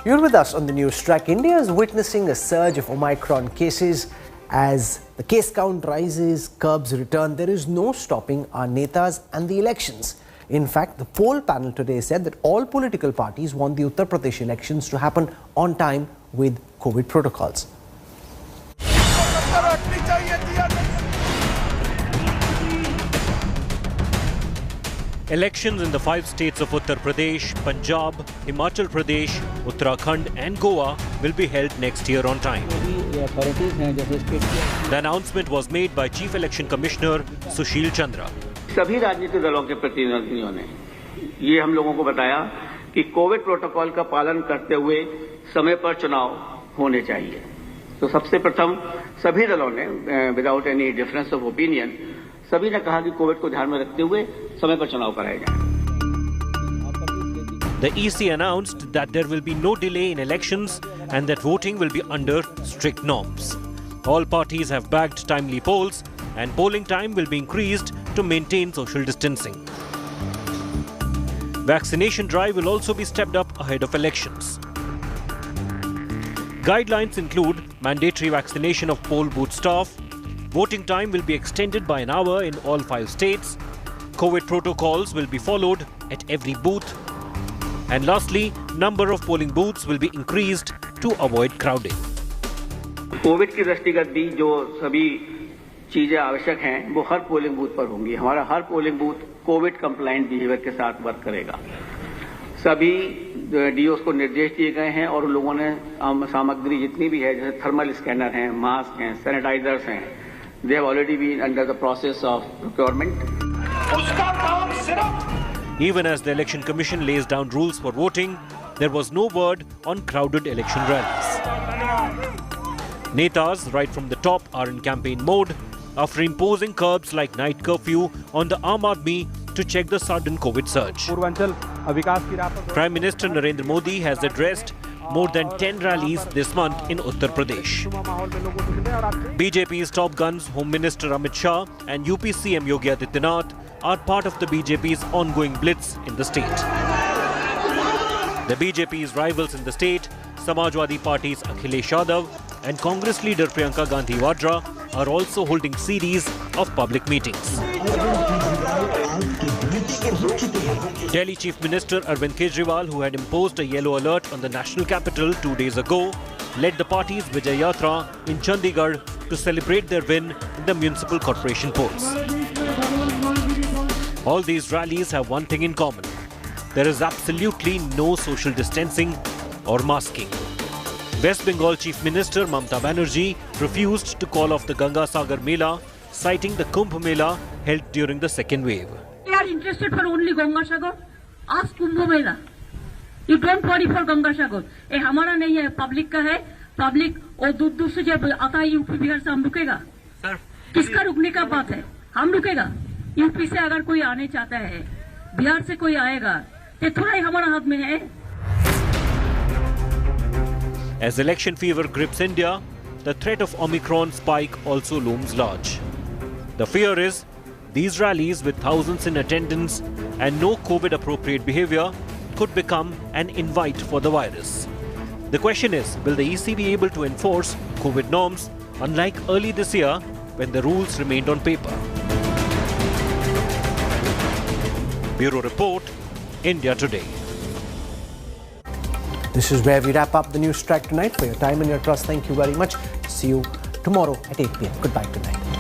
You're with us on the news track. India is witnessing a surge of Omicron cases. As the case count rises, curbs return, there is no stopping our netas and the elections. In fact, the poll panel today said that all political parties want the Uttar Pradesh elections to happen on time with COVID protocols. Elections in the 5 states of Uttar Pradesh, Punjab, Himachal Pradesh, Uttarakhand and Goa will be held next year on time. The announcement was made by Chief Election Commissioner Sushil Chandra. सभी राजनीतिक दलों के प्रतिनिधियों ने ये हम लोगों को बताया कि कोविड प्रोटोकॉल का पालन करते हुए समय पर चुनाव होने चाहिए। तो सबसे प्रथम सभी दलों ने without any difference of opinion सभी ने कहा कि कोविड को ध्यान में रखते हुए समय पर चुनाव कराए जाएं। The EC announced that there will be no delay in elections and that voting will be under strict norms. All parties have bagged timely polls and polling time will be increased to maintain social distancing. Vaccination drive will also be stepped up ahead of elections. Guidelines include mandatory vaccination of poll booth staff. Voting time will be extended by an hour in all 5 states. COVID protocols will be followed at every booth. And lastly, number of polling booths will be increased to avoid crowding. Covid की दृष्टिगत भी जो सभी चीजें आवश्यक हैं वो हर polling booth पर होंगी। हमारा हर polling booth Covid compliant behaviour के साथ वर्क करेगा। सभी डीओस को निर्देश दिए गए हैं और लोगों ने सामग्री जितनी भी है जैसे थर्मल स्कैनर हैं, मास्क हैं, सैनिटाइजर्स हैं, they have already been under the process of procurement. उसका काम सिर्फ Even as the Election Commission lays down rules for voting, there was no word on crowded election rallies. Netas, right from the top, are in campaign mode after imposing curbs like night curfew on the Aam Aadmi to check the sudden COVID surge. Prime Minister Narendra Modi has addressed more than 10 rallies this month in Uttar Pradesh. BJP's top guns, Home Minister Amit Shah and UP CM Yogi Adityanath, are part of the BJP's ongoing blitz in the state. The BJP's rivals in the state, Samajwadi Party's Akhilesh Yadav and Congress leader Priyanka Gandhi Vadra, are also holding series of public meetings. Delhi Chief Minister Arvind Kejriwal, who had imposed a yellow alert on the national capital 2 days ago, led the party's Vijay Yatra in Chandigarh to celebrate their win in the municipal corporation polls. All these rallies have one thing in common. There is absolutely no social distancing or masking. West Bengal Chief Minister Mamata Banerjee refused to call off the Ganga Sagar Mela, citing the Kumbh Mela held during the second wave. We are interested for only Ganga Sagar. Ask Kumbh Mela. You don't worry for Ganga Sagar. ये हमारा नहीं है, public का है. Public और दूर से जब आता है यूपी बिहार से हम रुकेगा. सर, किसका रुकने का बात है? हम रुकेगा. यूपी से अगर कोई आने चाहता है, बिहार से कोई आएगा, ये थोड़ा ही हमारा हाथ में है. As election fever grips India, the threat of Omicron spike also looms large. The fear is these rallies with thousands in attendance and no COVID-appropriate behavior could become an invite for the virus. The question is, will the EC be able to enforce COVID norms unlike early this year when the rules remained on paper? Bureau Report, India Today. This is where we wrap up the news track tonight. For your time and your trust, thank you very much. See you tomorrow at 8 p.m. Goodbye, good night.